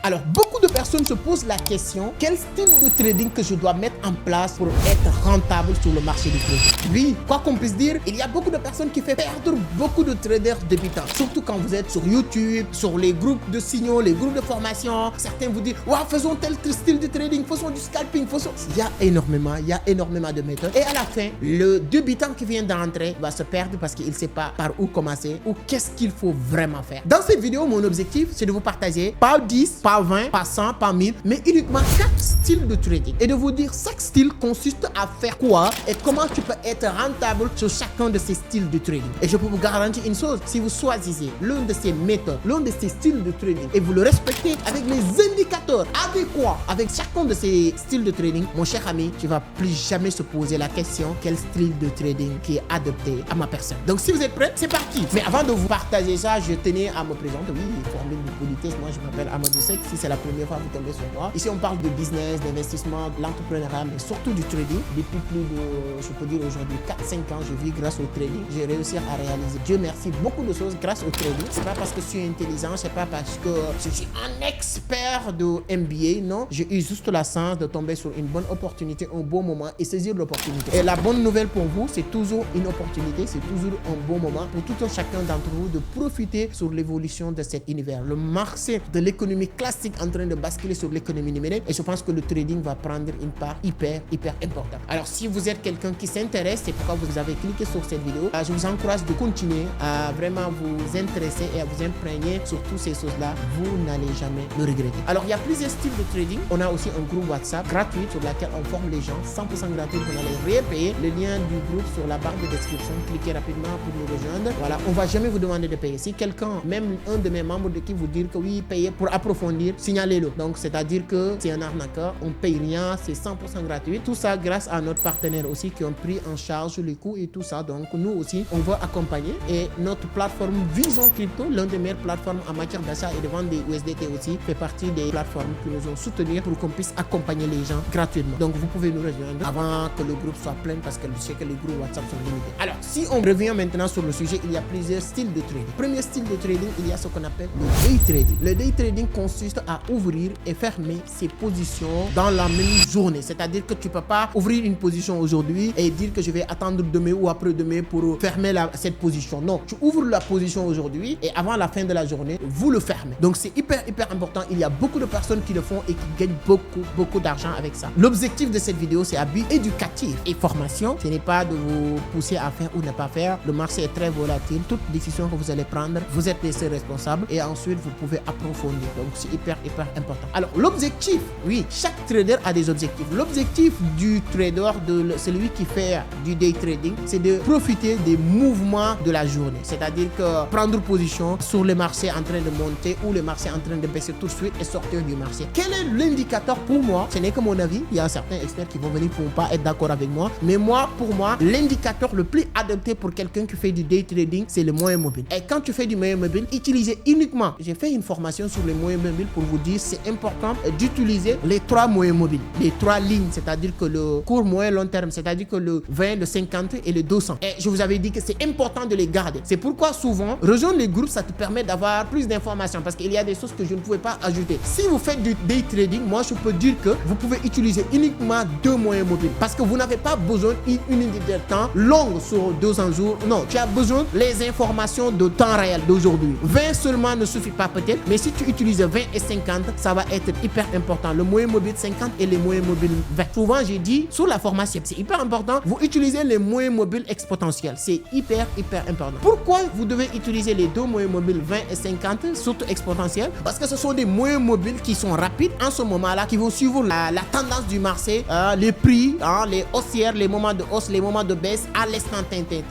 Alors, beaucoup de personnes se posent la question, quel style de trading que je dois mettre en place pour être rentable sur le marché du trading? Oui, quoi qu'on puisse dire, il y a beaucoup de personnes qui font perdre beaucoup de traders débutants. Surtout quand vous êtes sur YouTube, sur les groupes de signaux, les groupes de formation. Certains vous disent, waouh, faisons tel style de trading, faisons du scalping, faisons... Il y a énormément de méthodes. Et à la fin, le débutant qui vient d'entrer va se perdre parce qu'il ne sait pas par où commencer ou qu'est-ce qu'il faut vraiment faire. Dans cette vidéo, mon objectif, c'est de vous partager pas 10, pas 20, pas 100, pas 1000, mais uniquement 4 styles de trading. Et de vous dire, chaque style consiste à faire quoi et comment tu peux être rentable sur chacun de ces styles de trading. Et je peux vous garantir une chose, si vous choisissez l'une de ces méthodes, l'un de ces styles de trading et vous le respectez avec les indicateurs adéquats avec chacun de ces styles de trading, mon cher ami, tu ne vas plus jamais se poser la question quel style de trading qui est adapté à ma personne. Donc si vous êtes prêts, c'est parti. Mais avant de vous partager ça, je tenais à me présenter. Oui, formule de politesse, moi je m'appelle Amadou Seck. Si c'est la première fois que vous tombez sur moi, ici on parle de business, d'investissement, de l'entrepreneuriat, mais surtout du trading. Depuis plus de, je peux dire aujourd'hui 4-5 ans, je vis grâce au trading. J'ai réussi à réaliser, Dieu merci, beaucoup de choses grâce au trading. C'est pas parce que je suis intelligent, c'est pas parce que je suis un expert de MBA, non. J'ai eu juste la chance de tomber sur une bonne opportunité, un bon moment et saisir l'opportunité. Et la bonne nouvelle pour vous, c'est toujours une opportunité, c'est toujours un bon moment pour tout un chacun d'entre vous de profiter sur l'évolution de cet univers. Le marché de l'économie classique en train de basculer sur l'économie numérique et je pense que le trading va prendre une part hyper importante. Alors si vous êtes quelqu'un qui s'intéresse, c'est pourquoi vous avez cliqué sur cette vidéo. Je vous encourage de continuer à vraiment vous intéresser et à vous imprégner sur toutes ces choses-là. Vous n'allez jamais le regretter. Alors il y a plusieurs styles de trading. On a aussi un groupe WhatsApp gratuit sur lequel on forme les gens 100% gratuit. Vous n'allez rien payer. Le lien du groupe sur la barre de description. Cliquez rapidement pour nous rejoindre. Voilà, on va jamais vous demander de payer. Si quelqu'un, même un de mes membres de qui vous dire que oui, payez pour approfondir, signalez-le. Donc c'est-à-dire que c'est un arnaqueur, on paye rien, c'est 100% gratuit. Tout ça grâce à notre partenaire aussi qui ont pris en charge les coûts et tout ça. Donc nous aussi, on va accompagner. Et notre plateforme Vision Crypto, l'une des meilleures plateformes en matière d'achat et de vente des USDT aussi, fait partie des plateformes qui nous ont soutenus pour qu'on puisse accompagner les gens gratuitement. Donc vous pouvez nous rejoindre avant que le groupe soit plein parce que je sais que les groupes WhatsApp sont limités. Alors si on revient maintenant sur le sujet, il y a plusieurs styles de trading. Premier style de trading, il y a ce qu'on appelle le day trading. Le day trading consiste à ouvrir et fermer ses positions dans la même journée. C'est-à-dire que tu ne peux pas ouvrir une position aujourd'hui et dire que je vais attendre demain ou après-demain pour fermer cette position. Non, tu ouvres la position aujourd'hui et avant la fin de la journée, vous le fermez. Donc c'est hyper important. Il y a beaucoup de personnes qui le font et qui gagnent beaucoup d'argent avec ça. L'objectif de cette vidéo, c'est à but éducatif et formation. Ce n'est pas de vous pousser à faire ou ne pas faire. Le marché est très volatile. Toute décision que vous allez prendre, vous êtes les seuls responsables et ensuite vous pouvez approfondir. Donc c'est hyper important. Alors l'objectif, oui, chaque trader a des objectifs. L'objectif du trader, de celui qui fait du day trading, c'est de profiter des mouvements de la journée. C'est-à-dire que prendre position sur le marché en train de monter ou le marché en train de baisser tout de suite et sortir du marché. Quel est l'indicateur pour moi? Ce n'est que mon avis. Il y a certains experts qui vont venir pour ne pas être d'accord avec moi. Mais moi, pour moi, l'indicateur le plus adapté pour quelqu'un qui fait du day trading, c'est le moyen mobile. Et quand tu fais du moyen mobile, utilisez uniquement. J'ai fait une formation sur les moyens mobiles pour vous dire c'est important d'utiliser les 3 moyens mobiles, les 3 lignes, c'est-à-dire que le court, moyen, long terme, c'est-à-dire que le 20, le 50 et le 200. Et je vous avais dit que c'est important de les garder. C'est pourquoi souvent, rejoindre les groupes, ça te permet d'avoir plus d'informations parce qu'il y a des choses que je ne pouvais pas ajouter. Si vous faites du day trading, moi je peux dire que vous pouvez utiliser uniquement 2 moyens mobiles parce que vous n'avez pas besoin d'une unité de temps longue sur 200 jours. Non, tu as besoin les informations de temps réel d'aujourd'hui. 20 seulement ne suffit pas peut-être, mais si tu utilises 20 et 50, ça va être hyper important. Le moyen mobile 50 et les moyens mobiles 20. Souvent, j'ai dit sur la formation, c'est hyper important, vous utilisez les moyens mobiles exponentiels. C'est hyper important. Pourquoi vous devez utiliser les 2 moyens mobiles 20 et 50, surtout exponentiels? Parce que ce sont des moyens mobiles qui sont rapides en ce moment-là, qui vont suivre la tendance du marché, les prix, les haussières, les moments de hausse, les moments de baisse à l'instant.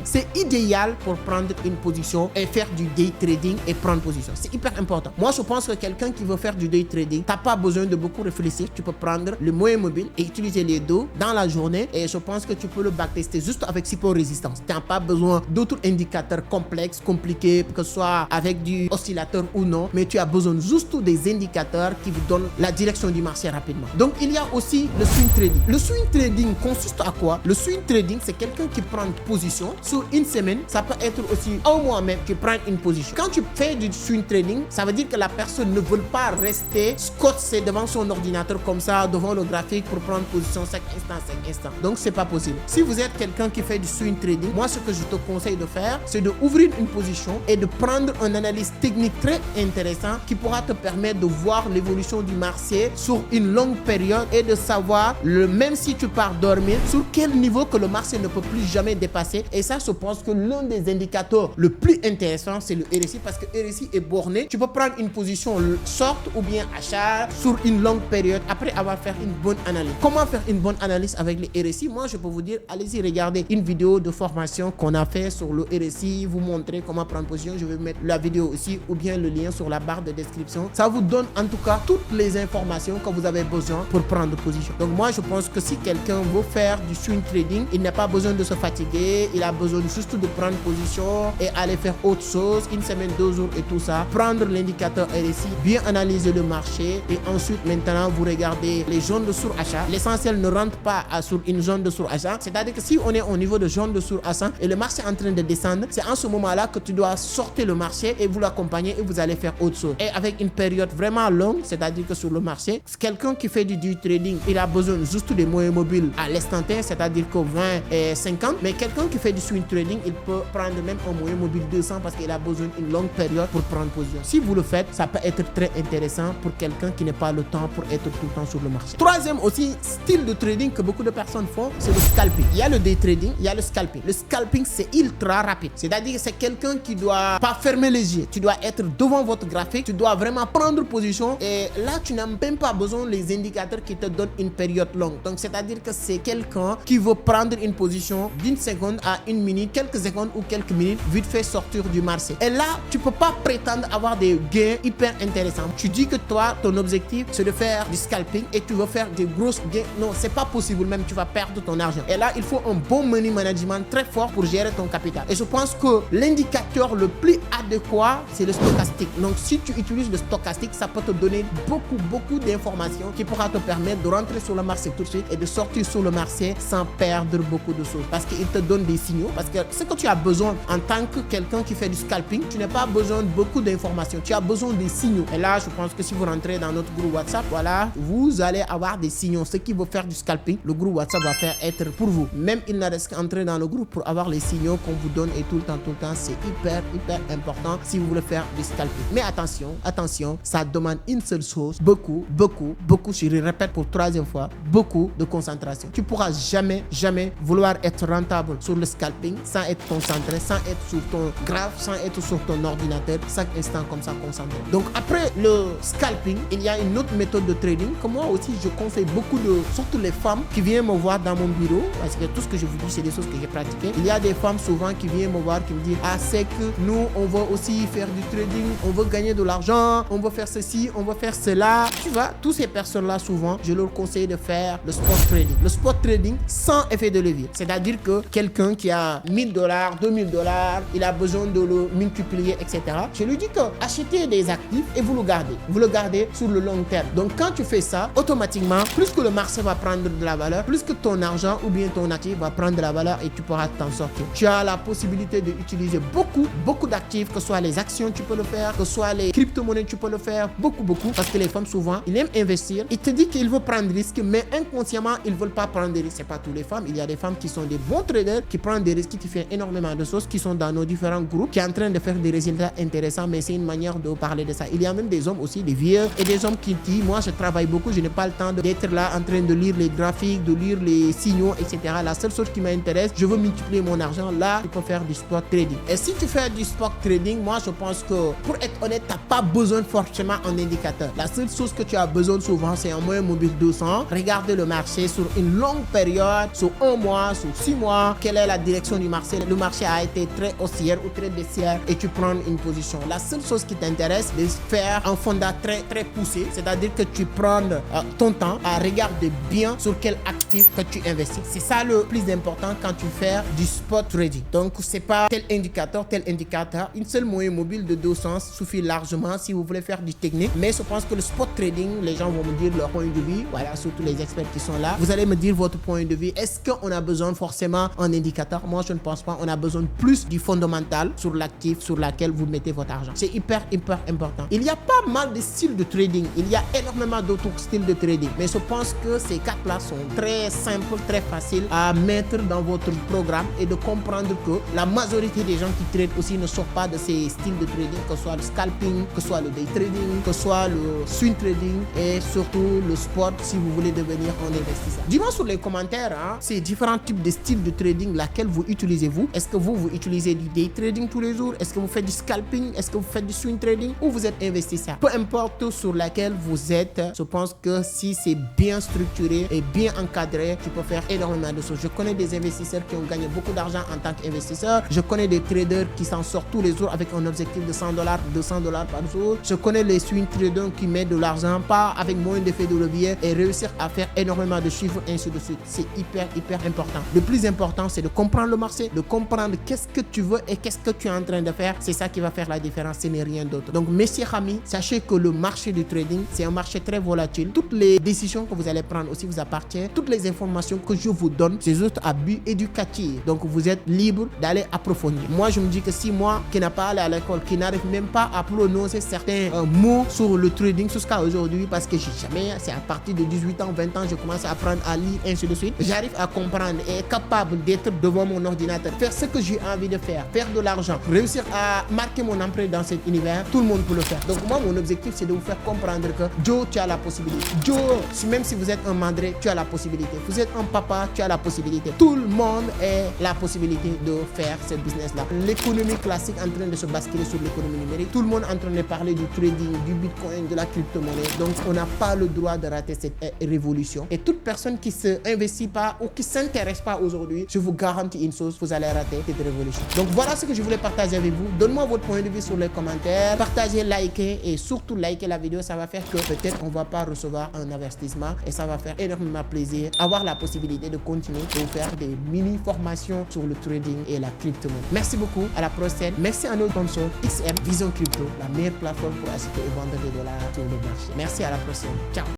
C'est idéal pour prendre une position et faire du day trading et prendre position. C'est hyper important. Moi, je pense que quelqu'un qui veut faire du day trading, t'as pas besoin de beaucoup réfléchir. Tu peux prendre le moyen mobile et utiliser les 2 dans la journée et je pense que tu peux le backtester juste avec support résistance. Tu n'as pas besoin d'autres indicateurs complexes, compliqués, que ce soit avec du oscillateur ou non, mais tu as besoin juste des indicateurs indicateur qui vous donne la direction du marché rapidement. Donc, il y a aussi le swing trading. Le swing trading consiste à quoi? Le swing trading, c'est quelqu'un qui prend une position sur une semaine. Ça peut être aussi un mois même qui prend une position. Quand tu fais du swing trading, ça veut dire que la personne ne veut pas rester scotché devant son ordinateur comme ça, devant le graphique pour prendre position chaque instant. Donc, c'est pas possible. Si vous êtes quelqu'un qui fait du swing trading, moi, ce que je te conseille de faire, c'est d'ouvrir une position et de prendre une analyse technique très intéressante qui pourra te permettre de voir l'évolution du marché sur une longue période et de savoir, même si tu pars dormir, sur quel niveau que le marché ne peut plus jamais dépasser. Et ça, je pense que l'un des indicateurs le plus intéressant, c'est le RSI, parce que RSI est borné. Tu peux prendre une position short ou bien achat sur une longue période après avoir fait une bonne analyse. Comment faire une bonne analyse avec les RSI? Moi, je peux vous dire, allez-y regarder une vidéo de formation qu'on a fait sur le RSI, vous montrer comment prendre position. Je vais mettre la vidéo aussi ou bien le lien sur la barre de description. Ça vous donne en tout cas toutes les informations que vous avez besoin pour prendre position. Donc moi, je pense que si quelqu'un veut faire du swing trading, il n'a pas besoin de se fatiguer, il a besoin juste de prendre position et aller faire autre chose, une semaine, 2 jours et tout ça. Prendre l'indicateur RSI, bien analyser le marché et ensuite maintenant vous regardez les zones de surachat. L'essentiel ne rentre pas sur une zone de surachat. C'est-à-dire que si on est au niveau de zone de surachat et le marché est en train de descendre, c'est en ce moment-là que tu dois sortir le marché et vous l'accompagner et vous allez faire autre chose. Et avec une période vraiment longue, c'est-à-dire que sur le marché, quelqu'un qui fait du trading, il a besoin juste des moyens mobiles à l'instant T, c'est-à-dire que 20 et 50. Mais quelqu'un qui fait du swing trading, il peut prendre même un moyen mobile 200 parce qu'il a besoin d'une longue période pour prendre position. Si vous le faites, ça peut être très intéressant pour quelqu'un qui n'a pas le temps pour être tout le temps sur le marché. Troisième aussi style de trading que beaucoup de personnes font, c'est le scalping. Il y a le day trading, il y a le scalping. Le scalping, c'est ultra rapide. C'est-à-dire que c'est quelqu'un qui doit pas fermer les yeux. Tu dois être devant votre graphique, tu dois vraiment prendre position et là, tu n'as même pas besoin des indicateurs qui te donnent une période longue. Donc, c'est-à-dire que c'est quelqu'un qui veut prendre une position d'une seconde à une minute, quelques secondes ou quelques minutes, vite fait sortir du marché. Et là, tu peux pas prétendre avoir des gains hyper intéressants. Tu dis que toi, ton objectif, c'est de faire du scalping et tu veux faire des grosses gains. Non, c'est pas possible, même tu vas perdre ton argent. Et là, il faut un bon money management très fort pour gérer ton capital. Et je pense que l'indicateur le plus adéquat, c'est le stochastique. Donc, si tu utilises le stochastique, ça peut te donner beaucoup d'informations qui pourra te permettre de rentrer sur le marché tout de suite et de sortir sur le marché sans perdre beaucoup de choses. Parce qu'il te donne des signaux. Parce que ce que tu as besoin en tant que quelqu'un qui fait du scalping, tu n'as pas besoin de beaucoup d'informations. Tu as besoin des signaux. Et là, je pense que si vous rentrez dans notre groupe WhatsApp, voilà, vous allez avoir des signaux. Ce qui veut faire du scalping, le groupe WhatsApp va faire être pour vous. Même il n'a reste qu'entrer dans le groupe pour avoir les signaux qu'on vous donne et tout le temps, c'est hyper important si vous voulez faire du scalping. Mais attention, ça demande une seule chose, beaucoup, je le répète pour 3e fois, beaucoup de concentration. Tu pourras jamais vouloir être rentable sur le scalping sans être concentré, sans être sur ton graphe, sans être sur ton ordinateur, chaque instant comme ça concentré. Donc après le scalping, il y a une autre méthode de trading que moi aussi je conseille beaucoup surtout les femmes qui viennent me voir dans mon bureau, parce que tout ce que je vous dis c'est des choses que j'ai pratiquées. Il y a des femmes souvent qui viennent me voir qui me disent c'est que nous on veut aussi faire du trading, on veut gagner de l'argent, on veut faire ceci, on veut faire cela. Tu vois, toutes ces personnes-là souvent, je leur conseille de faire le spot trading. Le spot trading sans effet de levier. C'est-à-dire que quelqu'un qui a $1000, $2000, il a besoin de le multiplier, etc. Je lui dis que achetez des actifs et vous le gardez. Vous le gardez sur le long terme. Donc quand tu fais ça, automatiquement, plus que le marché va prendre de la valeur, plus que ton argent ou bien ton actif va prendre de la valeur et tu pourras t'en sortir. Tu as la possibilité d'utiliser beaucoup d'actifs, que ce soit les actions, tu peux le faire, que ce soit les crypto-monnaies, tu peux le faire, beaucoup. Parce que les femmes, souvent, ils aiment investir. Ils te disent qu'ils veulent prendre des risques, mais inconsciemment, ils ne veulent pas prendre des risques. C'est pas toutes les femmes. Il y a des femmes qui sont des bons traders, qui prennent des risques, qui font énormément de choses, qui sont dans nos différents groupes, qui sont en train de faire des résultats intéressants, mais c'est une manière de parler de ça. Il y a même des hommes aussi, des vieux, et des hommes qui disent, moi, je travaille beaucoup, je n'ai pas le temps d'être là en train de lire les graphiques, de lire les signaux, etc. La seule chose qui m'intéresse, je veux multiplier mon argent. Là, tu peux faire du spot trading. Et si tu fais du spot trading, moi, je pense que, pour être honnête, tu n'as pas besoin forcément d'un indicateur. La seule chose que tu as besoin souvent, c'est un moyen mobile 200. Regardez le marché sur une longue période, sur 1 mois, sur 6 mois. Quelle est la direction du marché? Le marché a été très haussière ou très baissière et tu prends une position. La seule chose qui t'intéresse, c'est de faire un fondat très poussé. C'est-à-dire que tu prends ton temps à regarder bien sur quel actif que tu investis. C'est ça le plus important quand tu fais du spot trading. Donc, c'est pas tel indicateur. Une seule moyen mobile de 200 suffit largement si vous voulez faire du technique. Mais Mais je pense que le spot trading, les gens vont me dire leur point de vue. Voilà, surtout les experts qui sont là. Vous allez me dire votre point de vue. Est-ce qu'on a besoin forcément d'un indicateur? Moi, je ne pense pas. On a besoin plus du fondamental sur l'actif sur laquelle vous mettez votre argent. C'est hyper important. Il y a pas mal de styles de trading. Il y a énormément d'autres styles de trading. Mais je pense que ces 4-là sont très simples, très faciles à mettre dans votre programme et de comprendre que la majorité des gens qui tradent aussi ne sortent pas de ces styles de trading, que ce soit le scalping, que ce soit le day trading, que ce soit le swing trading et surtout le spot si vous voulez devenir un investisseur. Dis-moi sur les commentaires ces différents types de styles de trading, laquelle vous utilisez-vous. Est-ce que vous utilisez du day trading tous les jours? Est-ce que vous faites du scalping? Est-ce que vous faites du swing trading? Ou vous êtes investisseur? Peu importe sur laquelle vous êtes, je pense que si c'est bien structuré et bien encadré, tu peux faire énormément de choses. Je connais des investisseurs qui ont gagné beaucoup d'argent en tant qu'investisseur. Je connais des traders qui s'en sortent tous les jours avec un objectif de $100, $200 par jour. Je connais les swing traders qui mettent de l'argent, pas avec moins d'effet de levier et réussir à faire énormément de chiffres, ainsi de suite. C'est hyper important. Le plus important, c'est de comprendre le marché, de comprendre qu'est-ce que tu veux et qu'est-ce que tu es en train de faire. C'est ça qui va faire la différence, ce n'est rien d'autre. Donc, mes chers amis, sachez que le marché du trading, c'est un marché très volatile. Toutes les décisions que vous allez prendre aussi vous appartiennent. Toutes les informations que je vous donne, c'est juste à but éducatif. Donc, vous êtes libre d'aller approfondir. Moi, je me dis que si moi, qui n'ai pas allé à l'école, qui n'arrive même pas à prononcer certains mots sur le trading jusqu'à aujourd'hui, parce que c'est à partir de 18 ans, 20 ans, je commence à apprendre à lire, ainsi de suite. J'arrive à comprendre et être capable d'être devant mon ordinateur, faire ce que j'ai envie de faire de l'argent, réussir à marquer mon empreinte dans cet univers. Tout le monde peut le faire. Donc moi, mon objectif, c'est de vous faire comprendre que Joe, tu as la possibilité. Joe, même si vous êtes un mandré, tu as la possibilité. Vous êtes un papa, tu as la possibilité. Tout le monde a la possibilité de faire ce business-là. L'économie classique en train de se basculer sur l'économie numérique. Tout le monde en train de parler du trading, du bitcoin, de la crypto-monnaie. Donc on n'a pas le droit de rater cette révolution. Et toute personne qui se investit pas ou qui s'intéresse pas aujourd'hui, je vous garantis une chose, vous allez rater cette révolution. Donc voilà ce que je voulais partager avec vous. Donne-moi votre point de vue sur les commentaires. Partagez, likez et surtout likez la vidéo. Ça va faire que peut-être on va pas recevoir un investissement et ça va faire énormément plaisir avoir la possibilité de continuer de vous faire des mini formations sur le trading et la crypto-monnaie. Merci beaucoup. À la prochaine. Merci à nos sponsors XM Vision Crypto, la meilleure plateforme pour acheter et vendre des dollars sur le marché. Merci, à la prochaine. Ciao.